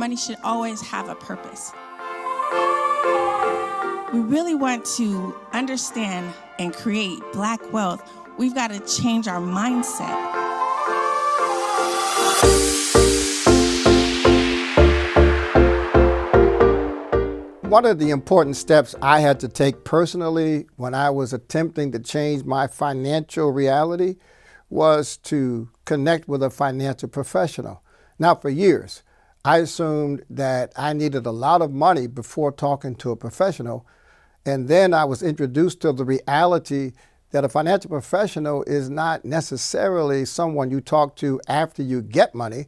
money should always have a purpose. We really want to understand and create Black wealth. We've got to change our mindset. One of the important steps I had to take personally when I was attempting to change my financial reality was to connect with a financial professional. Now, for years, I assumed that I needed a lot of money before talking to a professional, and then I was introduced to the reality that a financial professional is not necessarily someone you talk to after you get money,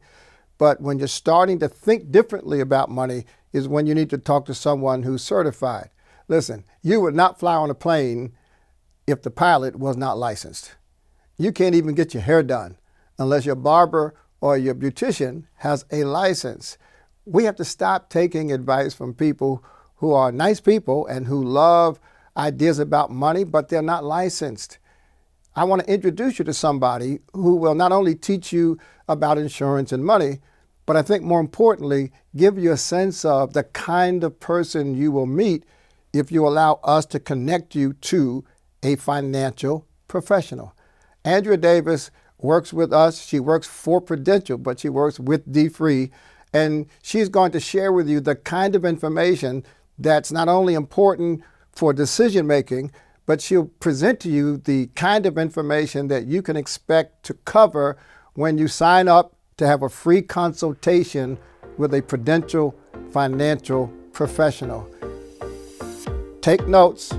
but when you're starting to think differently about money is when you need to talk to someone who's certified. Listen, you would not fly on a plane if the pilot was not licensed. You can't even get your hair done unless your barber or your beautician has a license. We have to stop taking advice from people who are nice people and who love ideas about money, but they're not licensed. I want to introduce you to somebody who will not only teach you about insurance and money, but I think more importantly, give you a sense of the kind of person you will meet if you allow us to connect you to a financial professional. Andrea Davis works with us. She works for Prudential, but she works with Dfree, and she's going to share with you the kind of information that's not only important for decision making, but she'll present to you the kind of information that you can expect to cover when you sign up to have a free consultation with a Prudential financial professional. Take notes,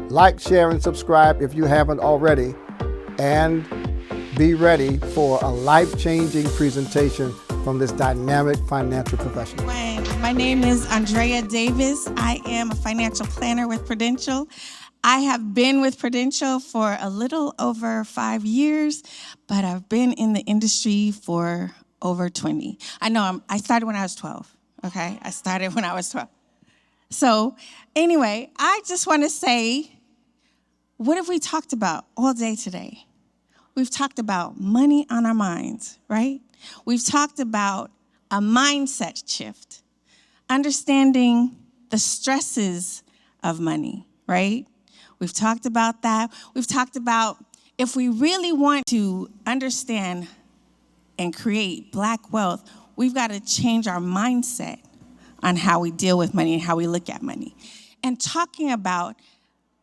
like, share, and subscribe if you haven't already, and be ready for a life-changing presentation from this dynamic financial professional. My name is Andrea Davis. I am a financial planner with Prudential. I have been with Prudential for a little over 5 years, but I've been in the industry for over 20. I started when I was 12, okay? I started when I was 12. So anyway, I just want to say, what have we talked about all day today? We've talked about money on our minds, right? We've talked about a mindset shift, understanding the stresses of money, right? We've talked about that. We've talked about if we really want to understand and create Black wealth, we've got to change our mindset on how we deal with money and how we look at money. And talking about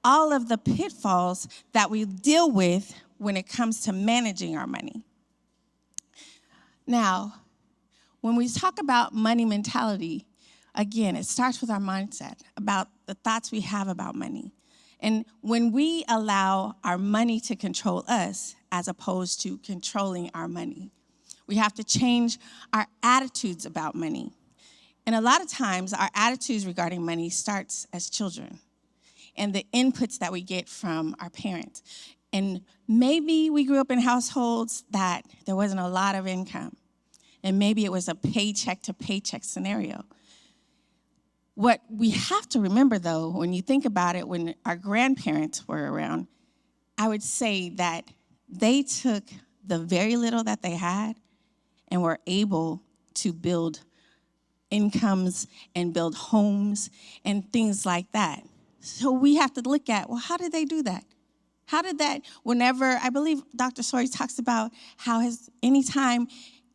all of the pitfalls that we deal with when it comes to managing our money. Now, when we talk about money mentality, again, it starts with our mindset, about the thoughts we have about money. And when we allow our money to control us as opposed to controlling our money, we have to change our attitudes about money. And a lot of times, our attitudes regarding money starts as children and the inputs that we get from our parents. And maybe we grew up in households that there wasn't a lot of income. And maybe it was a paycheck to paycheck scenario. What we have to remember, though, when you think about it, when our grandparents were around, I would say that they took the very little that they had and were able to build incomes and build homes and things like that. So we have to look at, well, how did they do that? How did that, whenever, I believe Dr. Soaries talks about how anytime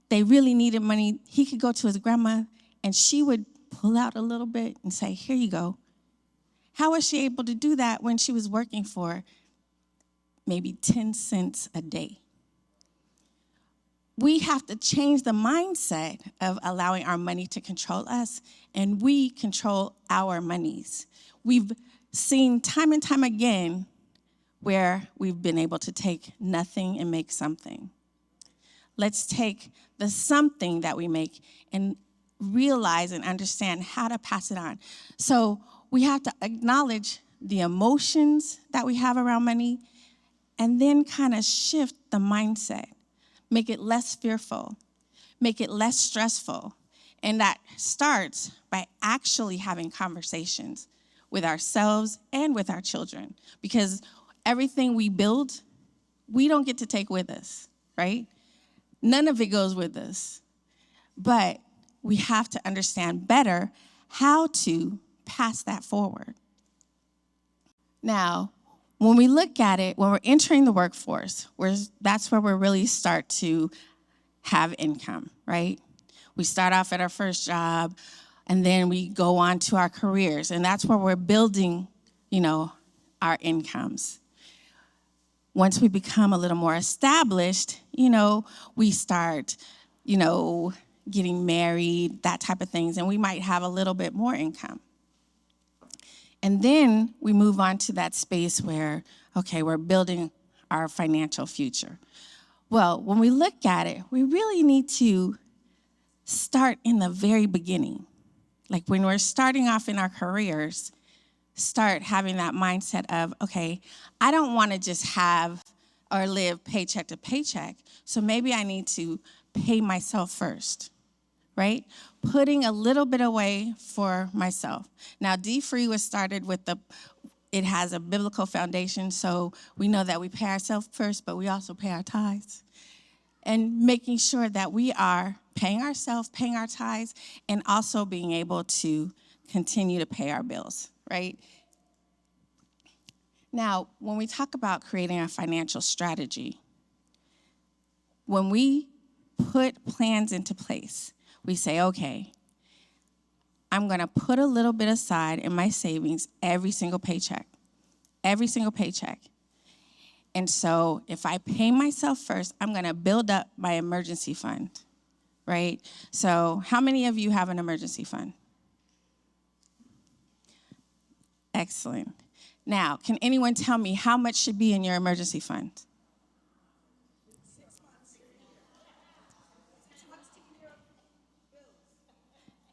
they really needed money, he could go to his grandma and she would pull out a little bit and say, here you go. How was she able to do that when she was working for maybe 10 cents a day? We have to change the mindset of allowing our money to control us, and we control our monies. We've seen time and time again where we've been able to take nothing and make something. Let's take the something that we make and realize and understand how to pass it on. So we have to acknowledge the emotions that we have around money and then kind of shift the mindset, make it less fearful, make it less stressful. And that starts by actually having conversations with ourselves and with our children, because everything we build, we don't get to take with us, right? None of it goes with us. But we have to understand better how to pass that forward. Now, when we look at it, when we're entering the workforce, that's where we really start to have income, right? We start off at our first job, and then we go on to our careers, and that's where we're building, our incomes. Once we become a little more established, we start, getting married, that type of things, and we might have a little bit more income. And then we move on to that space where, okay, we're building our financial future. Well, when we look at it, we really need to start in the very beginning. Like when we're starting off in our careers, start having that mindset of, okay, I don't want to just have or live paycheck to paycheck, so maybe I need to pay myself first, right? Putting a little bit away for myself. Now, Dfree was started with it has a biblical foundation, so we know that we pay ourselves first, but we also pay our tithes. And making sure that we are paying ourselves, paying our tithes, and also being able to continue to pay our bills, right? Now, when we talk about creating a financial strategy, when we put plans into place, we say, okay, I'm going to put a little bit aside in my savings every single paycheck. And so if I pay myself first, I'm going to build up my emergency fund, right? So how many of you have an emergency fund? Excellent. Now, can anyone tell me how much should be in your emergency fund?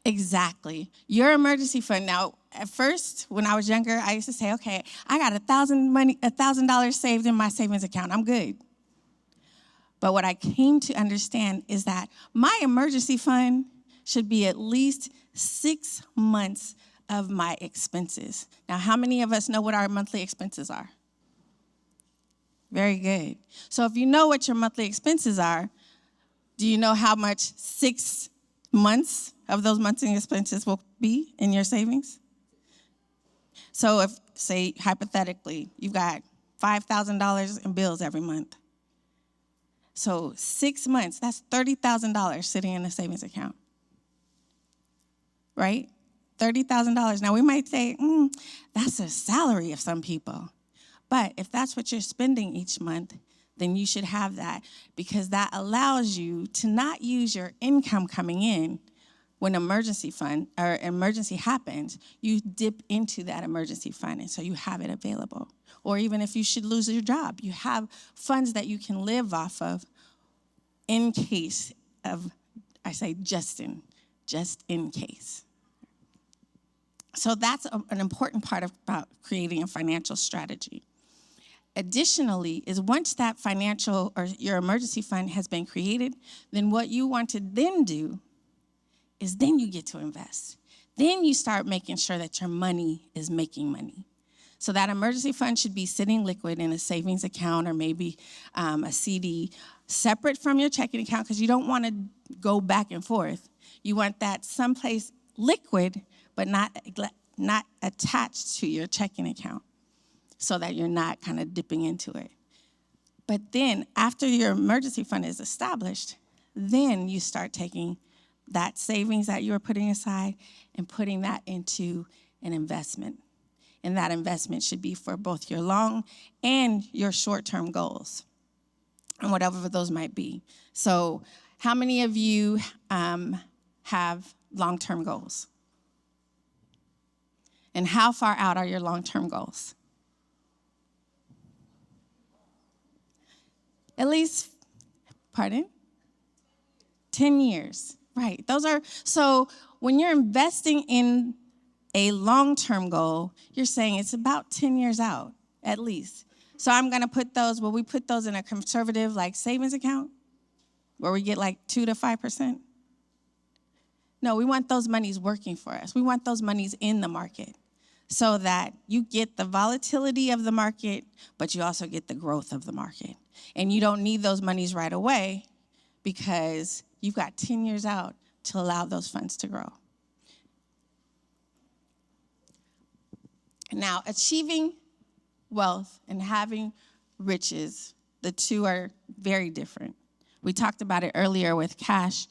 Exactly. Your emergency fund. Now, at first, when I was younger, I used to say, okay, I got $1,000 saved in my savings account. I'm good. But what I came to understand is that my emergency fund should be at least 6 months of my expenses. Now, how many of us know what our monthly expenses are? Very good. So if you know what your monthly expenses are, do you know how much 6 months of those monthly expenses will be in your savings? So if, say, hypothetically, you've got $5,000 in bills every month. So 6 months, that's $30,000 sitting in a savings account, right? $30,000. Now, we might say, that's a salary of some people. But if that's what you're spending each month, then you should have that, because that allows you to not use your income coming in when emergency happens. You dip into that emergency fund, and so you have it available. Or even if you should lose your job, you have funds that you can live off of in case of, I say just in case. So that's an important part about creating a financial strategy. Additionally, is once that financial or your emergency fund has been created, then what you want to then do is then you get to invest. Then you start making sure that your money is making money. So that emergency fund should be sitting liquid in a savings account or maybe a CD separate from your checking account, because you don't want to go back and forth. You want that someplace liquid, but not attached to your checking account, so that you're not kind of dipping into it. But then after your emergency fund is established, then you start taking that savings that you were putting aside and putting that into an investment. And that investment should be for both your long and your short-term goals, and whatever those might be. So how many of you have long-term goals? And how far out are your long-term goals? At least, 10 years, right. So when you're investing in a long-term goal, you're saying it's about 10 years out, at least. So I'm gonna put those, will we put those in a conservative savings account where we get 2 to 5%? No, we want those monies working for us. We want those monies in the market, so that you get the volatility of the market, but you also get the growth of the market. And you don't need those monies right away, because you've got 10 years out to allow those funds to grow. Now, achieving wealth and having riches, the two are very different. We talked about it earlier with Ash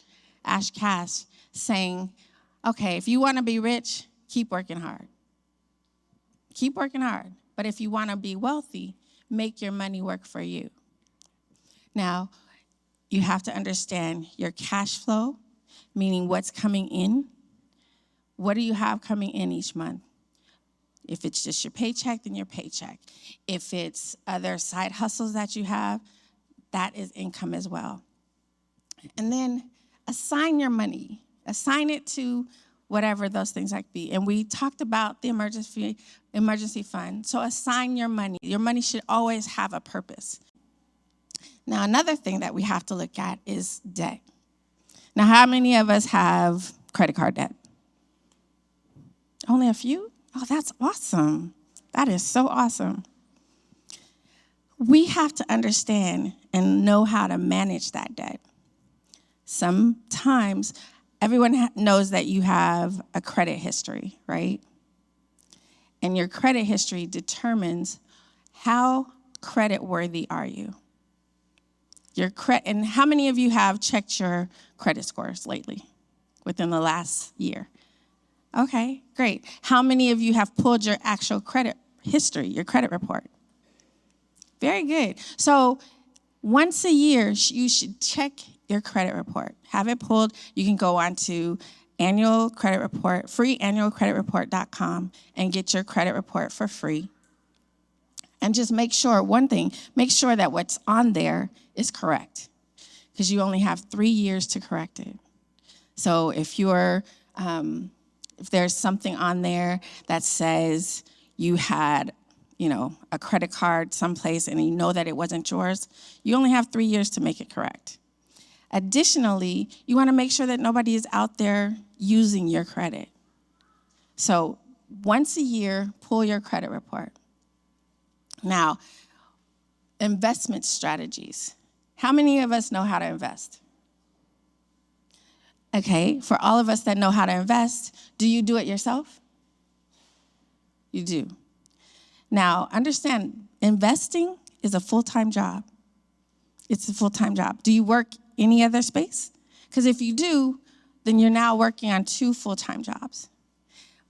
Cash saying, okay, if you want to be rich, keep working hard. Keep working hard. But if you want to be wealthy, make your money work for you. Now, you have to understand your cash flow, meaning what's coming in. What do you have coming in each month? If it's just your paycheck, then your paycheck. If it's other side hustles that you have, that is income as well. And then assign your money. Assign it to whatever those things might be. And we talked about the emergency fund. So assign your money. Your money should always have a purpose. Now, another thing that we have to look at is debt. Now, how many of us have credit card debt? Only a few? Oh, that's awesome. That is so awesome. We have to understand and know how to manage that debt. Sometimes everyone knows that you have a credit history, right? And your credit history determines how credit worthy are you. And how many of you have checked your credit scores lately, within the last year? Okay, great. How many of you have pulled your actual credit history, your credit report? Very good. So once a year, you should check your credit report. Have it pulled. You can go on to annual credit report, freeannualcreditreport.com, and get your credit report for free. And just make sure that what's on there is correct, because you only have 3 years to correct it. So if there's something on there that says you had, a credit card someplace and you know that it wasn't yours, you only have 3 years to make it correct. Additionally, you want to make sure that nobody is out there using your credit. So once a year, pull your credit report. Now, investment strategies. How many of us know how to invest? Okay, for all of us that know how to invest, do you do it yourself? You do. Now, understand, investing is a full-time job. It's a full-time job. Do you work any other space? Because if you do, then you're now working on 2 full-time jobs.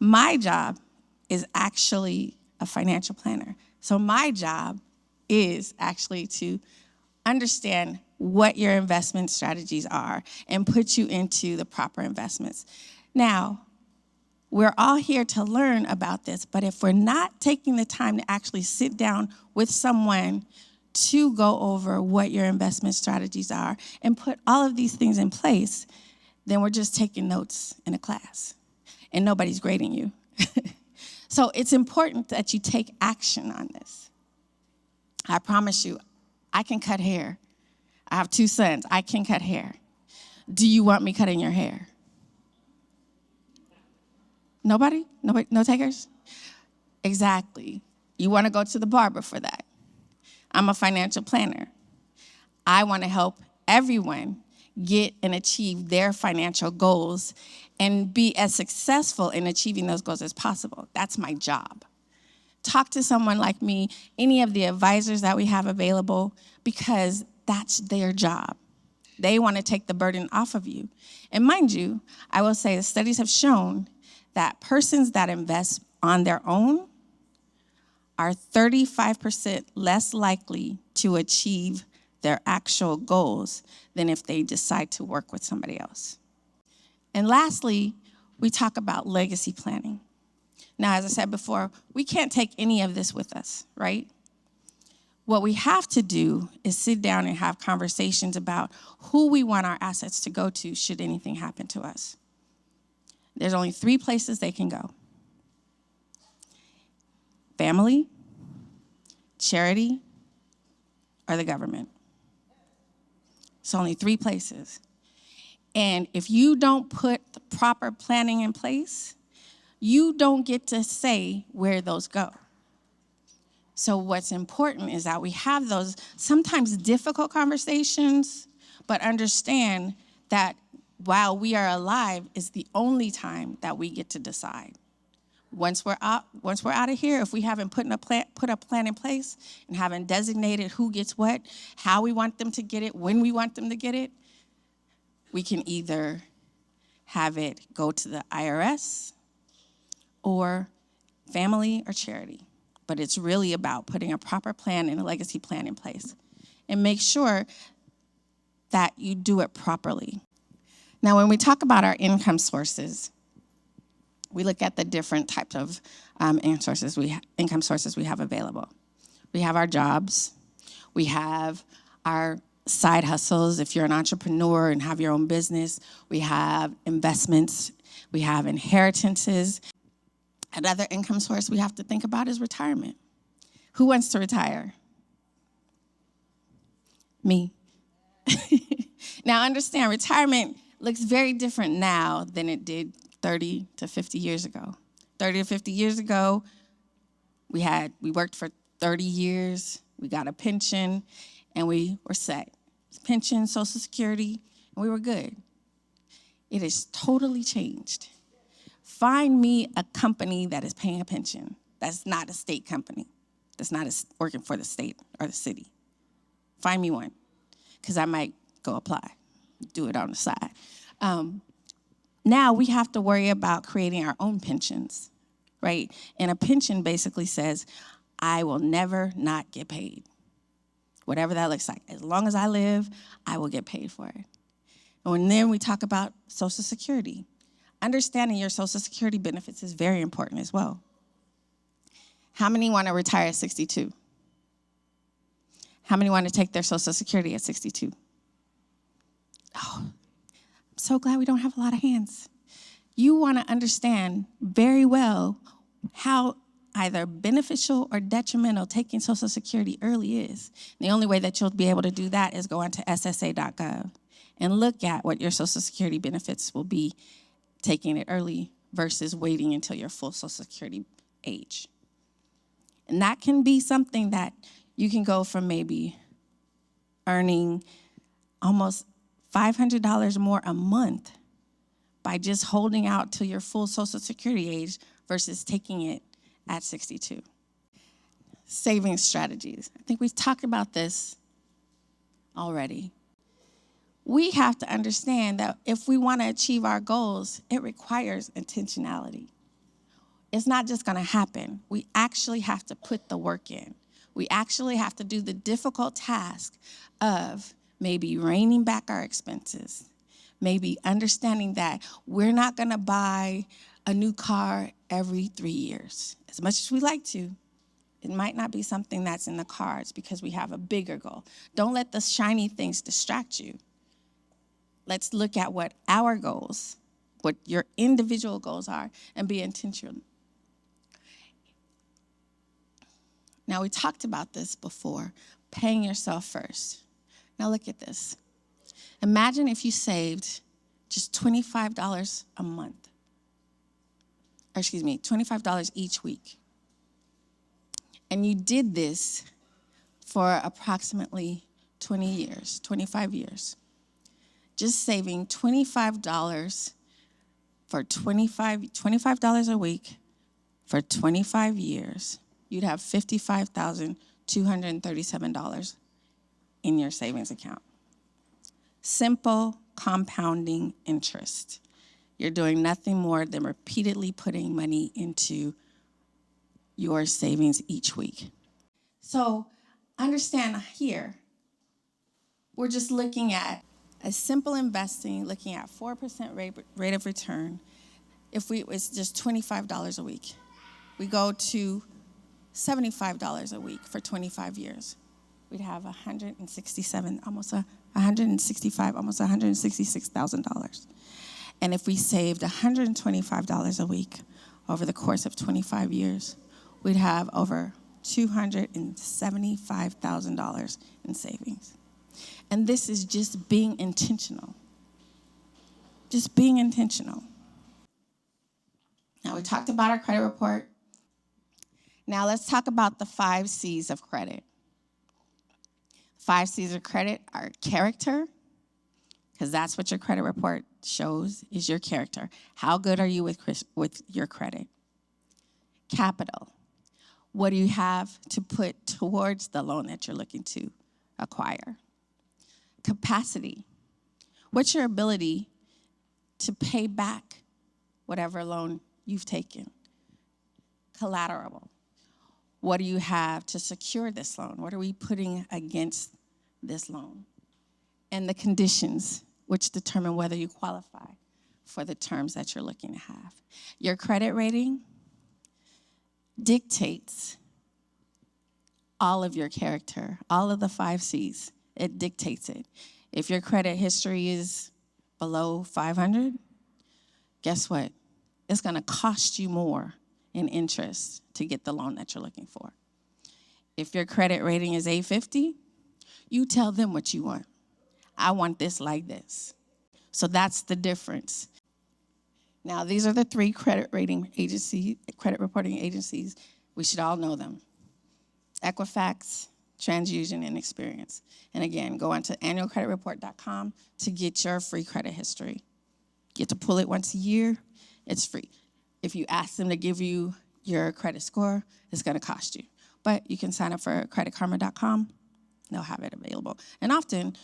My job is actually a financial planner. So my job is actually to understand what your investment strategies are and put you into the proper investments. Now, we're all here to learn about this, but if we're not taking the time to actually sit down with someone to go over what your investment strategies are and put all of these things in place, then we're just taking notes in a class and nobody's grading you. So it's important that you take action on this. I promise you, I can cut hair. I have 2 sons. I can cut hair. Do you want me cutting your hair? Nobody? Nobody? No takers? Exactly. You want to go to the barber for that. I'm a financial planner. I want to help everyone get and achieve their financial goals and be as successful in achieving those goals as possible. That's my job. Talk to someone like me, any of the advisors that we have available, because that's their job. They want to take the burden off of you. And mind you, I will say the studies have shown that persons that invest on their own are 35% less likely to achieve their actual goals than if they decide to work with somebody else. And lastly, we talk about legacy planning. Now, as I said before, we can't take any of this with us, right? What we have to do is sit down and have conversations about who we want our assets to go to should anything happen to us. There's only 3 places they can go: family, charity, or the government. It's only 3 places. And if you don't put the proper planning in place, you don't get to say where those go. So what's important is that we have those sometimes difficult conversations, but understand that while we are alive is the only time that we get to decide. Once we're out of here, if we haven't put a plan in place and haven't designated who gets what, how we want them to get it, when we want them to get it, we can either have it go to the IRS or family or charity. But it's really about putting a proper plan and a legacy plan in place. And make sure that you do it properly. Now, when we talk about our income sources, we look at the different types of income sources we have available. We have our jobs. We have our side hustles. If you're an entrepreneur and have your own business, we have investments. We have inheritances. Another income source we have to think about is retirement. Who wants to retire? Me. Now, understand, retirement looks very different now than it did 30 to 50 years ago. 30 to 50 years ago, we worked for 30 years, we got a pension, and we were set. Pension, Social Security, and we were good. It has totally changed. Find me a company that is paying a pension that's not a state company, that's not working for the state or the city. Find me one, because I might go apply, do it on the side. Now we have to worry about creating our own pensions, right? And a pension basically says, I will never not get paid. Whatever that looks like. As long as I live, I will get paid for it. And then we talk about Social Security. Understanding your Social Security benefits is very important as well. How many want to retire at 62? How many want to take their Social Security at 62? Oh, I'm so glad we don't have a lot of hands. You want to understand very well how either beneficial or detrimental taking Social Security early is. The only way that you'll be able to do that is go onto SSA.gov and look at what your Social Security benefits will be taking it early versus waiting until your full Social Security age. And that can be something that you can go from maybe earning almost $500 more a month by just holding out till your full Social Security age versus taking it at 62. Saving strategies. I think we've talked about this already. We have to understand that if we want to achieve our goals, it requires intentionality. It's not just going to happen. We actually have to put the work in. We actually have to do the difficult task of maybe reining back our expenses, maybe understanding that we're not going to buy a new car every 3 years. As much as we like to, it might not be something that's in the cards because we have a bigger goal. Don't let the shiny things distract you. Let's look at what our goals, what your individual goals are, and be intentional. Now, we talked about this before, paying yourself first. Now, look at this. Imagine if you saved just $25 a month. Or excuse me, $25 each week. And you did this for approximately 20 years, 25 years. Just saving $25 for $25 a week for 25 years, you'd have $55,237 in your savings account. Simple compounding interest. You're doing nothing more than repeatedly putting money into your savings each week. So understand here, we're just looking at a simple investing, looking at 4% rate of return. If it's just $25 a week, we go to $75 a week for 25 years. We'd have almost $166,000. And if we saved $125 a week over the course of 25 years, we'd have over $275,000 in savings. And this is just being intentional. Just being intentional. Now, we talked about our credit report. Now, let's talk about the 5 C's of credit. 5 C's of credit are character, because that's what your credit report shows is your character. How good are you with your credit? Capital. What do you have to put towards the loan that you're looking to acquire? Capacity. What's your ability to pay back whatever loan you've taken? Collateral. What do you have to secure this loan? What are we putting against this loan? And the conditions, which determine whether you qualify for the terms that you're looking to have. Your credit rating dictates all of your character, all of the 5 C's. It dictates it. If your credit history is below 500, guess what? It's going to cost you more in interest to get the loan that you're looking for. If your credit rating is 850, you tell them what you want. I want this like this. So that's the difference. Now, these are the 3 credit reporting agencies. We should all know them: Equifax, TransUnion, and Experience. And again, go on to annualcreditreport.com to get your free credit history. You get to pull it once a year. It's free. If you ask them to give you your credit score, it's going to cost you. But you can sign up for creditkarma.com. They'll have it available. And often,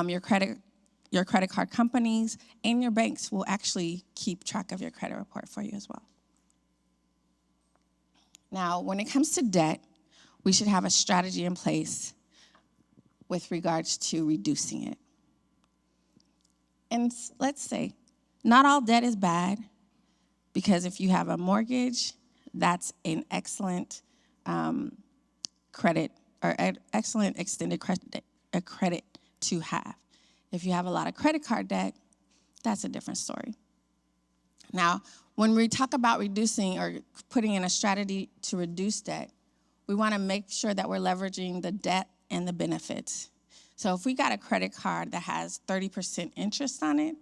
your credit card companies and your banks will actually keep track of your credit report for you as well. Now, when it comes to debt, we should have a strategy in place with regards to reducing it. And let's say, not all debt is bad, because if you have a mortgage, that's an excellent credit, or excellent extended credit to have. If you have a lot of credit card debt, that's a different story. Now, when we talk about reducing or putting in a strategy to reduce debt, we want to make sure that we're leveraging the debt and the benefits. So if we got a credit card that has 30% interest on it,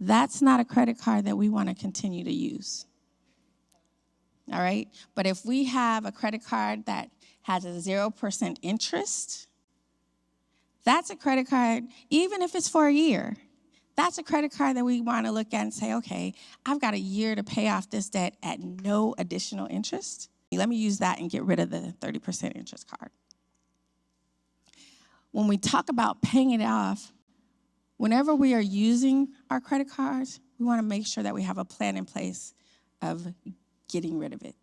that's not a credit card that we want to continue to use. All right? But if we have a credit card that has a 0% interest, that's a credit card, even if it's for a year, that's a credit card that we want to look at and say, okay, I've got a year to pay off this debt at no additional interest. Let me use that and get rid of the 30% interest card. When we talk about paying it off, whenever we are using our credit cards, we want to make sure that we have a plan in place of getting rid of it.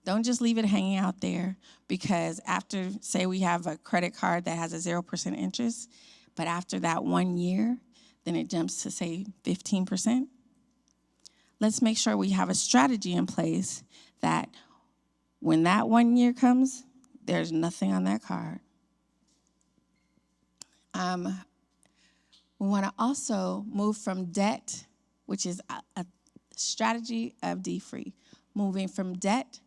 Don't just leave it hanging out there, because after, say we have a credit card that has a 0% interest, but after that 1 year, then it jumps to, say, 15%. Let's make sure we have a strategy in place that when that 1 year comes, there's nothing on that card. We want to also move from debt, which is a strategy of Dfree, moving from debt,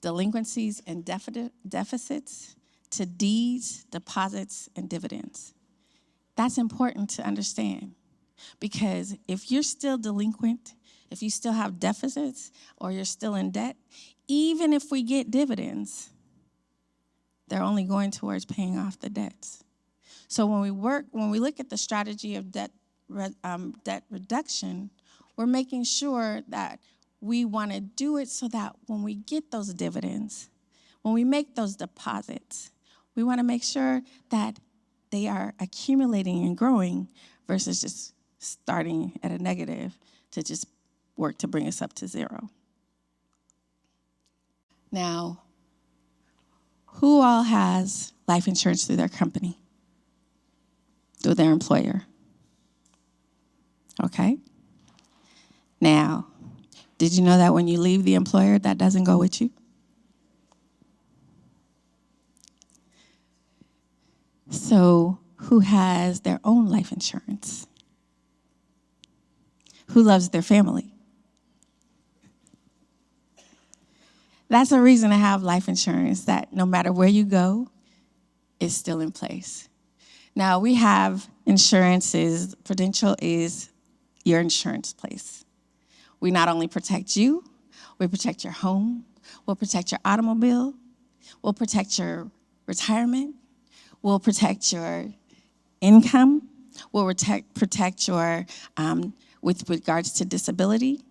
delinquencies, and deficits to deeds, deposits, and dividends. That's important to understand, because if you're still delinquent, if you still have deficits, or you're still in debt, even if we get dividends, they're only going towards paying off the debts. So when we look at the strategy of debt reduction, we're making sure that we want to do it so that when we get those dividends, when we make those deposits, we want to make sure that they are accumulating and growing versus just starting at a negative to just work to bring us up to 0. Now, who all has life insurance through their company? Through their employer? Okay. Now, did you know that when you leave the employer, that doesn't go with you? So, who has their own life insurance? Who loves their family? That's a reason to have life insurance, that no matter where you go, it's still in place. Now, we have insurances. Prudential is your insurance place. We not only protect you, we protect your home, we'll protect your automobile, we'll protect your retirement, we'll protect your income, will protect your, with regards to disability.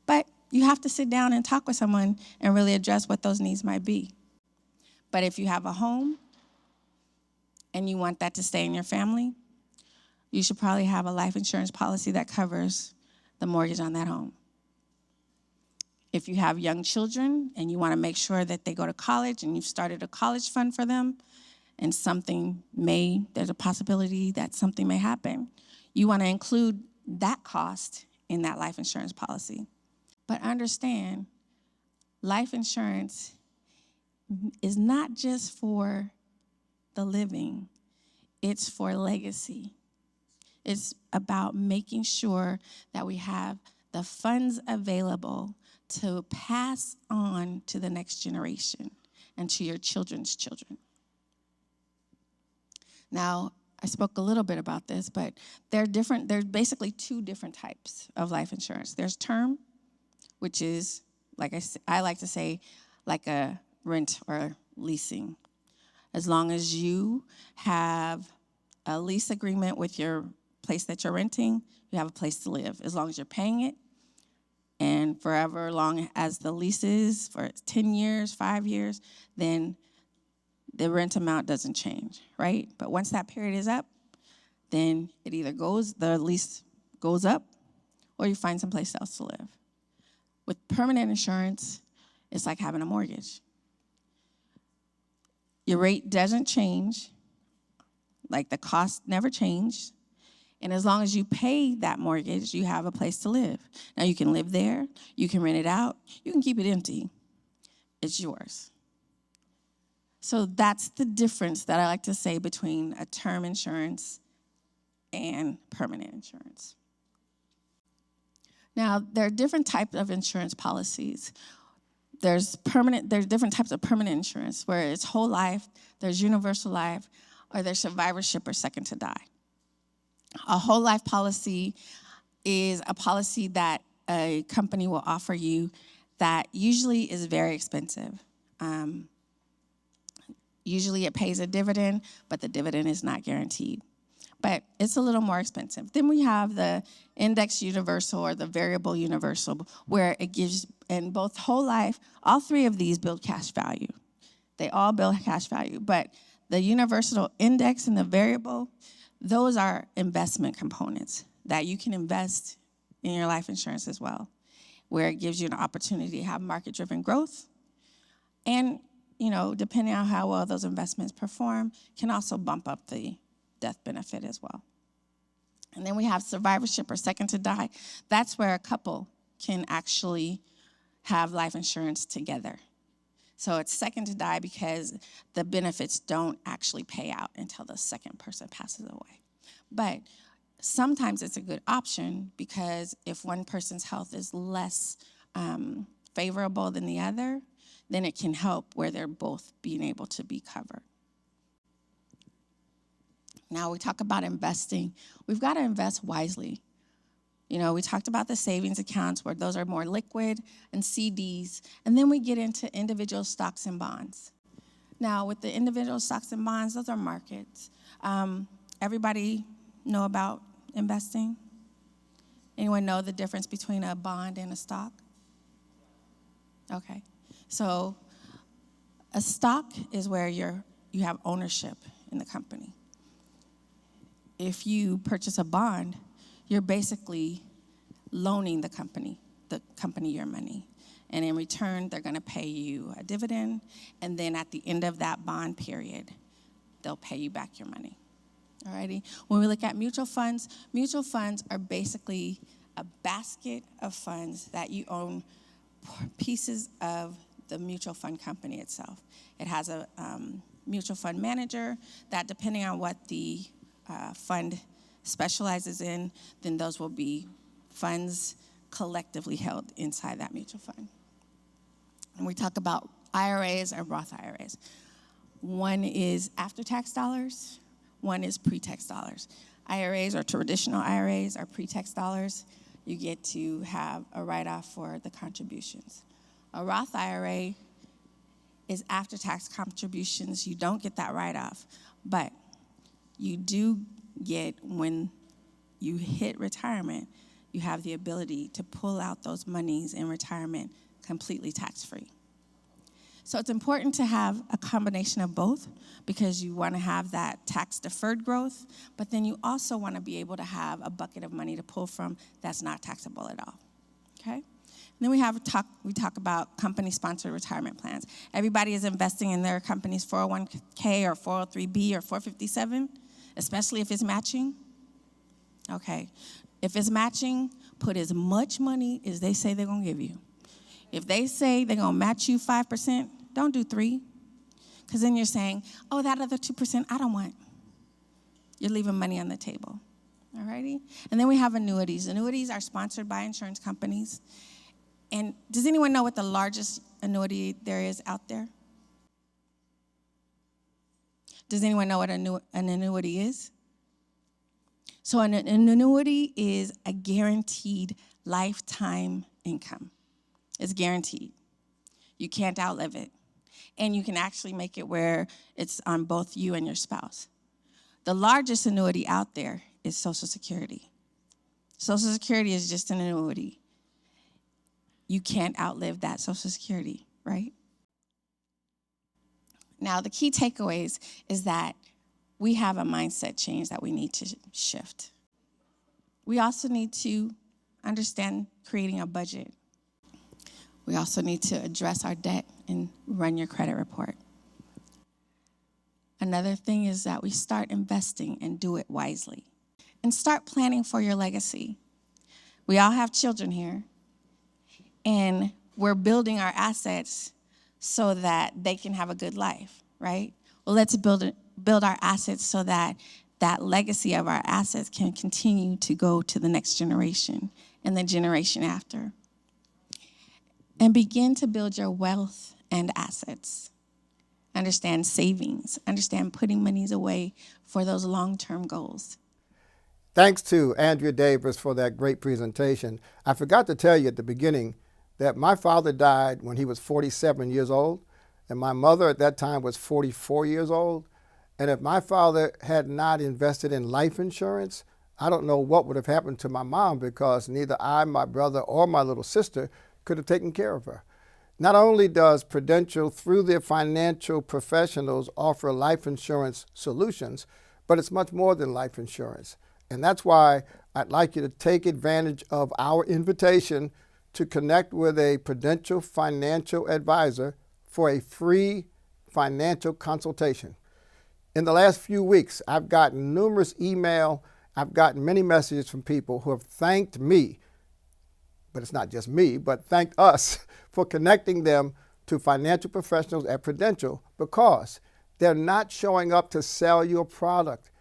But you have to sit down and talk with someone and really address what those needs might be. But if you have a home and you want that to stay in your family, you should probably have a life insurance policy that covers the mortgage on that home. If you have young children and you want to make sure that they go to college and you've started a college fund for them, and there's a possibility that something may happen, you want to include that cost in that life insurance policy. But understand, life insurance is not just for the living, it's for legacy. It's about making sure that we have the funds available to pass on to the next generation and to your children's children. Now, I spoke a little bit about this, but there's basically two different types of life insurance. There's term, which is, like I like to say, like a rent or leasing. As long as you have a lease agreement with your place that you're renting, you have a place to live. As long as you're paying it, and forever long as the lease is, for 10 years, 5 years, then the rent amount doesn't change, right? But once that period is up, then the lease goes up, or you find someplace else to live. With permanent insurance, it's like having a mortgage. Your rate doesn't change, like the cost never changed. And as long as you pay that mortgage, you have a place to live. Now, you can live there, you can rent it out, you can keep it empty. It's yours. So that's the difference that I like to say between a term insurance and permanent insurance. Now, there are different types of insurance policies. There's different types of permanent insurance, where it's whole life, there's universal life, or there's survivorship or second to die. A whole life policy is a policy that a company will offer you that usually is very expensive. Usually it pays a dividend, but the dividend is not guaranteed. But it's a little more expensive. Then we have the index universal or the variable universal, where it gives, in both whole life, all three of these build cash value. They all build cash value, but the universal index and the variable, those are investment components that you can invest in your life insurance as well, where it gives you an opportunity to have market-driven growth. And, depending on how well those investments perform, can also bump up the death benefit as well. And then we have survivorship or second to die. That's where a couple can actually have life insurance together. So it's second to die because the benefits don't actually pay out until the second person passes away. But sometimes it's a good option, because if one person's health is less favorable than the other, then it can help where they're both being able to be covered. Now we talk about investing. We've got to invest wisely. We talked about the savings accounts, where those are more liquid, and CDs, and then we get into individual stocks and bonds. Now, with the individual stocks and bonds, those are markets. Everybody know about investing? Anyone know the difference between a bond and a stock? Okay. So a stock is where you have ownership in the company. If you purchase a bond, you're basically loaning the company your money. And in return, they're going to pay you a dividend. And then at the end of that bond period, they'll pay you back your money. Alrighty? When we look at mutual funds are basically a basket of funds that you own pieces of the mutual fund company itself. It has a mutual fund manager that, depending on what the fund specializes in, then those will be funds collectively held inside that mutual fund. And we talk about IRAs or Roth IRAs. One is after-tax dollars, one is pre-tax dollars. IRAs or traditional IRAs are pre-tax dollars. You get to have a write-off for the contributions. A Roth IRA is after-tax contributions. You don't get that write-off, but you do get when you hit retirement, you have the ability to pull out those monies in retirement completely tax-free. So it's important to have a combination of both because you want to have that tax-deferred growth, but then you also want to be able to have a bucket of money to pull from that's not taxable at all, okay? And then we talk about company-sponsored retirement plans. Everybody is investing in their company's 401k or 403b or 457, especially if it's matching. Okay, if it's matching, put as much money as they say they're going to give you. If they say they're going to match you 5%, don't do 3%, because then you're saying, oh, that other 2% I don't want. You're leaving money on the table, all righty? And then we have annuities. Annuities are sponsored by insurance companies. And does anyone know what the largest annuity there is out there? Does anyone know what an annuity is? So an annuity is a guaranteed lifetime income. It's guaranteed. You can't outlive it. And you can actually make it where it's on both you and your spouse. The largest annuity out there is Social Security. Social Security is just an annuity. You can't outlive that Social Security, right? Now, the key takeaways is that we have a mindset change that we need to shift. We also need to understand creating a budget. We also need to address our debt and run your credit report. Another thing is that we start investing and do it wisely. And start planning for your legacy. We all have children here, and we're building our assets so that they can have a good life, right? Well, let's build our assets so that that legacy of our assets can continue to go to the next generation and the generation after. And begin to build your wealth and assets. Understand savings. Understand putting monies away for those long-term goals. Thanks to Andrea Davis for that great presentation. I forgot to tell you at the beginning that my father died when he was 47 years old, and my mother at that time was 44 years old. And if my father had not invested in life insurance, I don't know what would have happened to my mom, because neither I, my brother, or my little sister could have taken care of her. Not only does Prudential, through their financial professionals, offer life insurance solutions, but it's much more than life insurance. And that's why I'd like you to take advantage of our invitation to connect with a Prudential financial advisor for a free financial consultation. In the last few weeks, I've gotten numerous emails, I've gotten many messages from people who have thanked me, but it's not just me, but thanked us for connecting them to financial professionals at Prudential, because they're not showing up to sell you a product.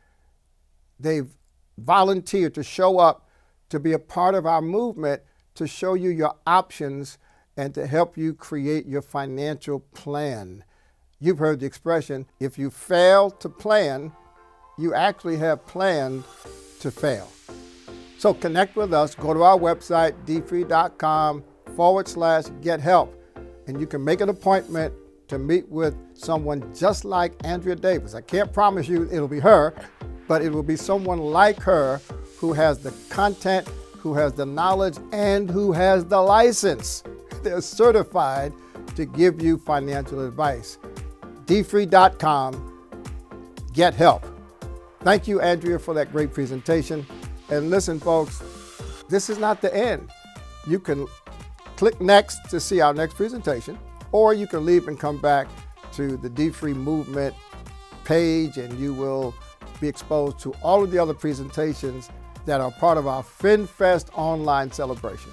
They've volunteered to show up to be a part of our movement, to show you your options and to help you create your financial plan. You've heard the expression, if you fail to plan, you actually have planned to fail. So connect with us. Go to our website, dfree.com/get help. And you can make an appointment to meet with someone just like Andrea Davis. I can't promise you it'll be her, but it will be someone like her who has the content, who has the knowledge, and who has the license. They're certified to give you financial advice. Dfree.com/get help. Thank you, Andrea, for that great presentation. And listen, folks, this is not the end. You can click next to see our next presentation, or you can leave and come back to the Dfree movement page, and you will be exposed to all of the other presentations that are part of our FinFest online celebration.